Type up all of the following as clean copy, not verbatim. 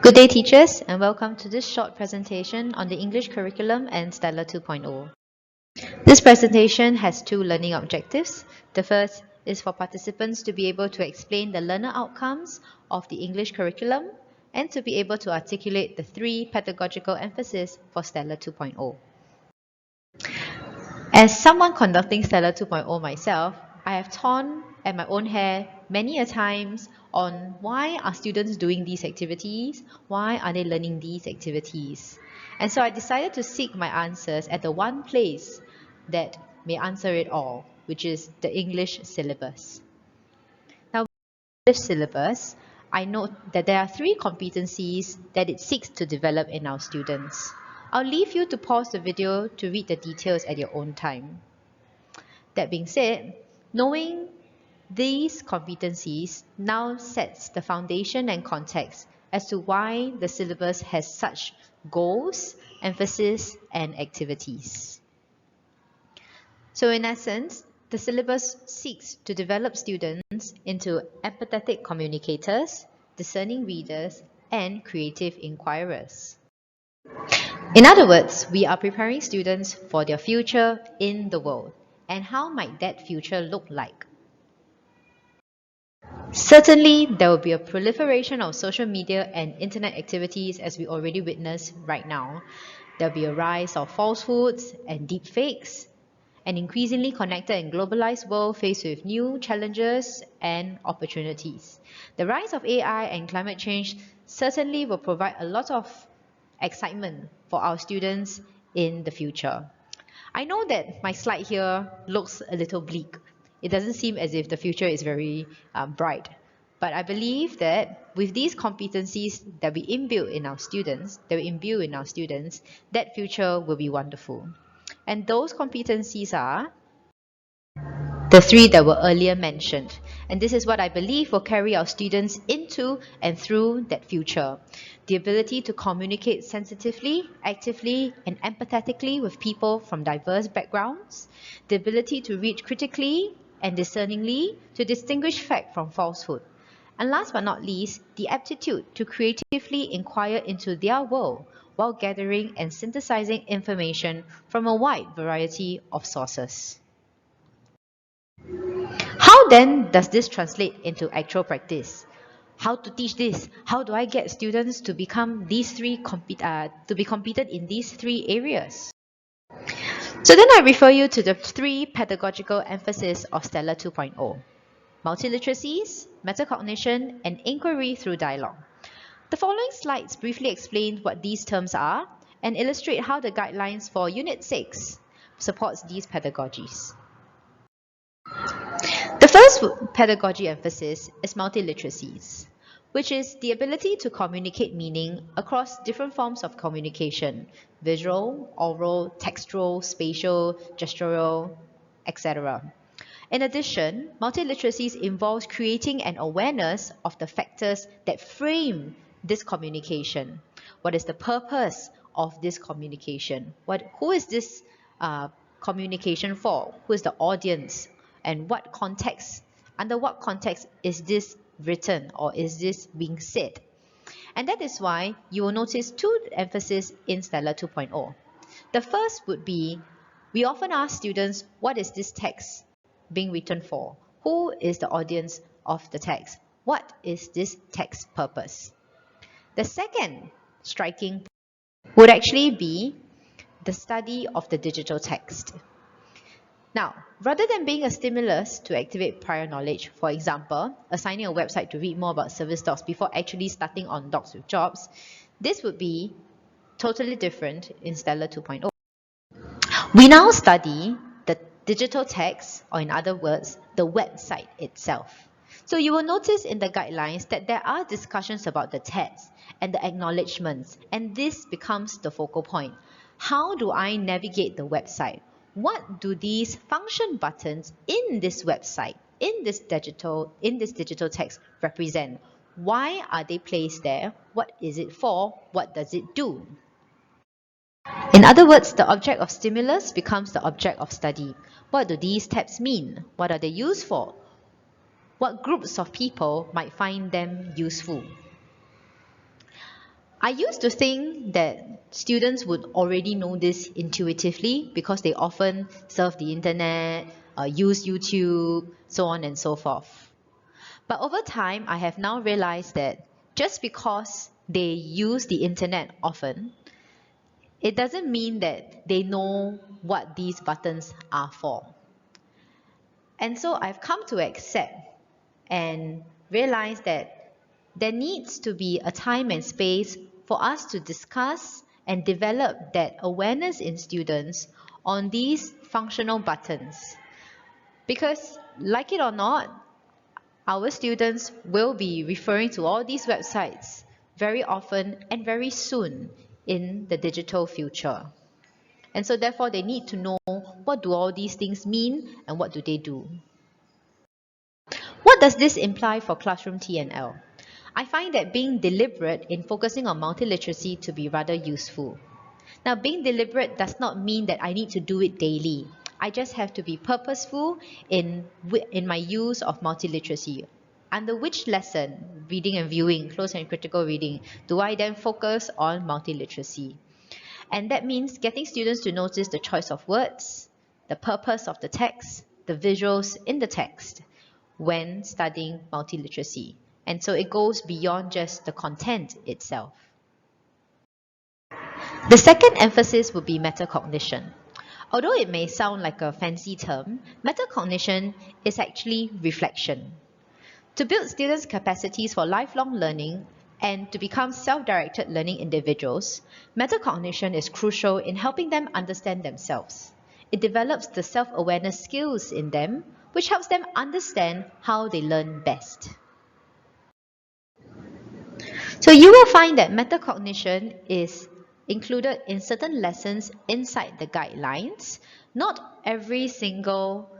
Good day, teachers, and welcome to this short presentation on the English curriculum and Stellar 2.0. This presentation has two learning objectives. The first is for participants to be able to explain the learner outcomes of the English curriculum and to be able to articulate the three pedagogical emphases for Stellar 2.0. As someone conducting Stellar 2.0 myself, I have torn at my own hair many a times on why are students doing these activities, why are they learning these activities. And so I decided to seek my answers at the one place that may answer it all, which is the English syllabus. Now, with the English syllabus, I note that there are three competencies that it seeks to develop in our students. I'll leave you to pause the video to read the details at your own time. That being said, knowing these competencies now sets the foundation and context as to why the syllabus has such goals, emphasis, and activities. So in essence, the syllabus seeks to develop students into empathetic communicators, discerning readers, and creative inquirers. In other words, we are preparing students for their future in the world. And how might that future look like? Certainly, there will be a proliferation of social media and internet activities as we already witness right now. There will be a rise of falsehoods and deepfakes, an increasingly connected and globalized world faced with new challenges and opportunities. The rise of AI and climate change certainly will provide a lot of excitement for our students in the future. I know that my slide here looks a little bleak. It doesn't seem as if the future is very bright. But I believe that with these competencies that we imbue in our students, that future will be wonderful. And those competencies are the three that were earlier mentioned. And this is what I believe will carry our students into and through that future. The ability to communicate sensitively, actively, and empathetically with people from diverse backgrounds. The ability to read critically and discerningly to distinguish fact from falsehood. And last but not least, the aptitude to creatively inquire into their world while gathering and synthesizing information from a wide variety of sources. How then does this translate into actual practice? How to teach this? How do I get students to become these three to be competent in these three areas? So then I refer you to the three pedagogical emphases of Stellar 2.0. Multiliteracies, Metacognition, and Inquiry through Dialogue. The following slides briefly explain what these terms are and illustrate how the guidelines for Unit 6 supports these pedagogies. The first pedagogy emphasis is multiliteracies, which is the ability to communicate meaning across different forms of communication: visual, oral, textual, spatial, gestural, etc. In addition, multiliteracies involves creating an awareness of the factors that frame this communication. What is the purpose of this communication? Who is this communication for? Who is the audience? And what context, under what context is this written or is this being said? And that is why you will notice two emphases in Stellar 2.0. The first would be, we often ask students, what is this text being written for? Who is the audience of the text? What is this text purpose? The second striking would actually be the study of the digital text. Now, rather than being a stimulus to activate prior knowledge, for example, assigning a website to read more about service dogs before actually starting on dogs with jobs, this would be totally different in Stellar 2.0. We now study the digital text, or in other words, the website itself. So you will notice in the guidelines that there are discussions about the text and the acknowledgements, and this becomes the focal point. How do I navigate the website? What do these function buttons in this website, in this digital text represent? Why are they placed there? What is it for? What does it do? In other words, the object of stimulus becomes the object of study. What do these tabs mean? What are they used for? What groups of people might find them useful? I used to think that students would already know this intuitively because they often surf the internet, use YouTube, so on and so forth. But over time, I have now realized that just because they use the internet often, it doesn't mean that they know what these buttons are for. And so I've come to accept and realize that there needs to be a time and space for us to discuss and develop that awareness in students on these functional buttons. Because, like it or not, our students will be referring to all these websites very often and very soon in the digital future. And so therefore they need to know what do all these things mean and what do they do. What does this imply for classroom T&L? I find that being deliberate in focusing on multiliteracy to be rather useful. Now, being deliberate does not mean that I need to do it daily. I just have to be purposeful in my use of multiliteracy. Under which lesson, reading and viewing, close and critical reading, do I then focus on multiliteracy? And that means getting students to notice the choice of words, the purpose of the text, the visuals in the text when studying multiliteracy. And so it goes beyond just the content itself. The second emphasis would be metacognition. Although it may sound like a fancy term, metacognition is actually reflection. To build students' capacities for lifelong learning and to become self-directed learning individuals, metacognition is crucial in helping them understand themselves. It develops the self-awareness skills in them, which helps them understand how they learn best. So you will find that metacognition is included in certain lessons inside the guidelines. Not every single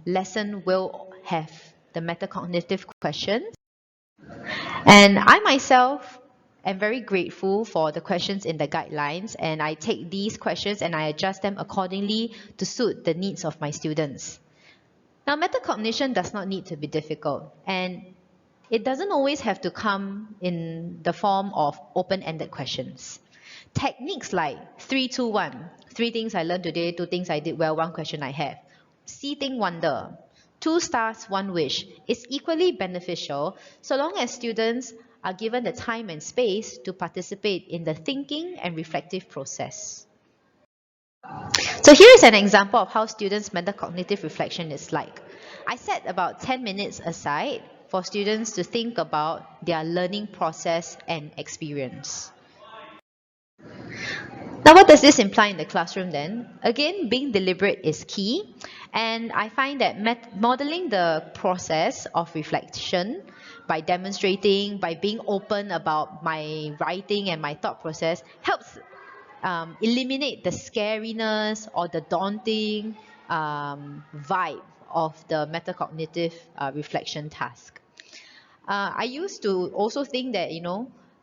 lesson will have the metacognitive questions. And I myself am very grateful for the questions in the guidelines, and I take these questions and I adjust them accordingly to suit the needs of my students. Now, metacognition does not need to be difficult, and it doesn't always have to come in the form of open-ended questions. Techniques like 3, 2, 1, 3 things I learned today, 2 things I did well, 1 question I have. See, think, wonder. 2 stars, 1 wish is equally beneficial so long as students are given the time and space to participate in the thinking and reflective process. So here is an example of how students' metacognitive reflection is like. I set about 10 minutes aside for students to think about their learning process and experience. Now, what does this imply in the classroom then? Again, being deliberate is key. And I find that modeling the process of reflection by demonstrating, by being open about my writing and my thought process helps eliminate the scariness or the daunting vibe of the metacognitive reflection task. I used to also think that,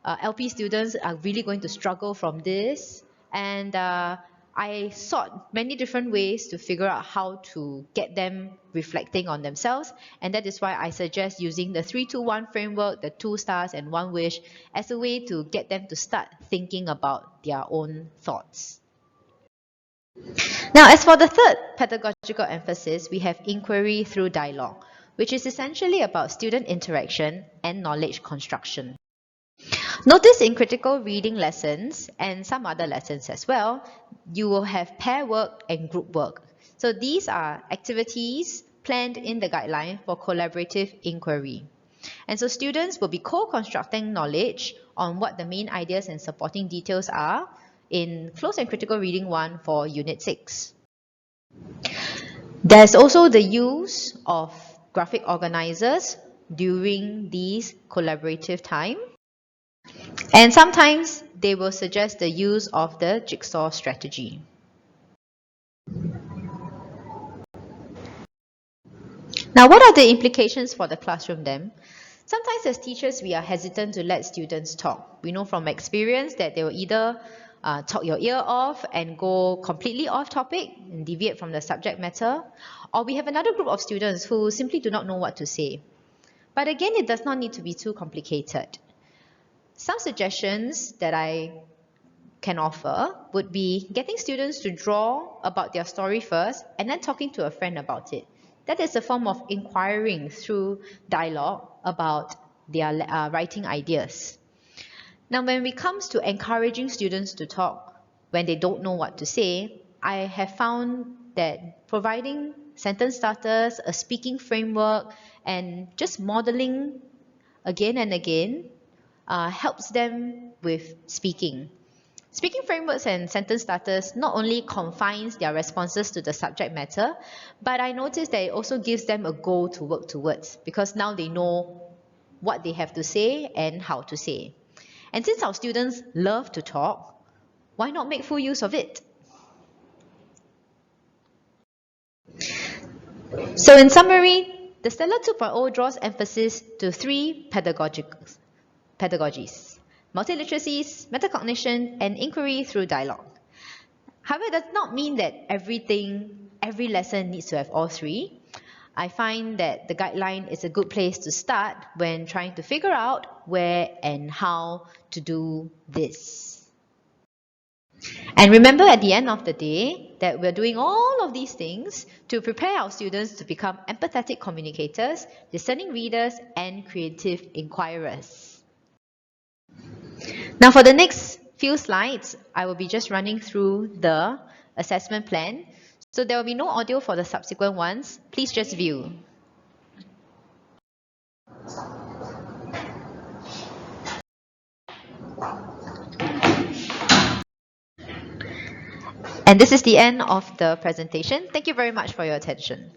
LP students are really going to struggle from this. And I sought many different ways to figure out how to get them reflecting on themselves. And that is why I suggest using the 3, 2, 1 framework, the 2 stars and 1 wish, as a way to get them to start thinking about their own thoughts. Now, as for the third pedagogical emphasis, we have inquiry through dialogue, which is essentially about student interaction and knowledge construction. Notice in critical reading lessons and some other lessons as well, you will have pair work and group work. So these are activities planned in the guideline for collaborative inquiry. And so students will be co-constructing knowledge on what the main ideas and supporting details are in Close and Critical Reading 1 for Unit 6. There's also the use of graphic organizers during these collaborative time. And sometimes they will suggest the use of the jigsaw strategy. Now, what are the implications for the classroom then? Sometimes as teachers, we are hesitant to let students talk. We know from experience that they will either talk your ear off and go completely off topic and deviate from the subject matter, or we have another group of students who simply do not know what to say. But again, it does not need to be too complicated. Some suggestions that I can offer would be getting students to draw about their story first and then talking to a friend about it. That is a form of inquiring through dialogue about their writing ideas. Now, when it comes to encouraging students to talk when they don't know what to say, I have found that providing sentence starters, a speaking framework, and just modeling again and again helps them with speaking. Speaking frameworks and sentence starters not only confines their responses to the subject matter, but I noticed that it also gives them a goal to work towards, because now they know what they have to say and how to say. And since our students love to talk, why not make full use of it? So in summary, the Stellar 2.0 draws emphasis to three pedagogies: multiliteracies, metacognition, and inquiry through dialogue. However, it does not mean that every lesson needs to have all three. I find that the guideline is a good place to start when trying to figure out where and how to do this. And remember at the end of the day that we're doing all of these things to prepare our students to become empathetic communicators, discerning readers, and creative inquirers. Now for the next few slides, I will be just running through the assessment plan. So there will be no audio for the subsequent ones. Please just view. And this is the end of the presentation. Thank you very much for your attention.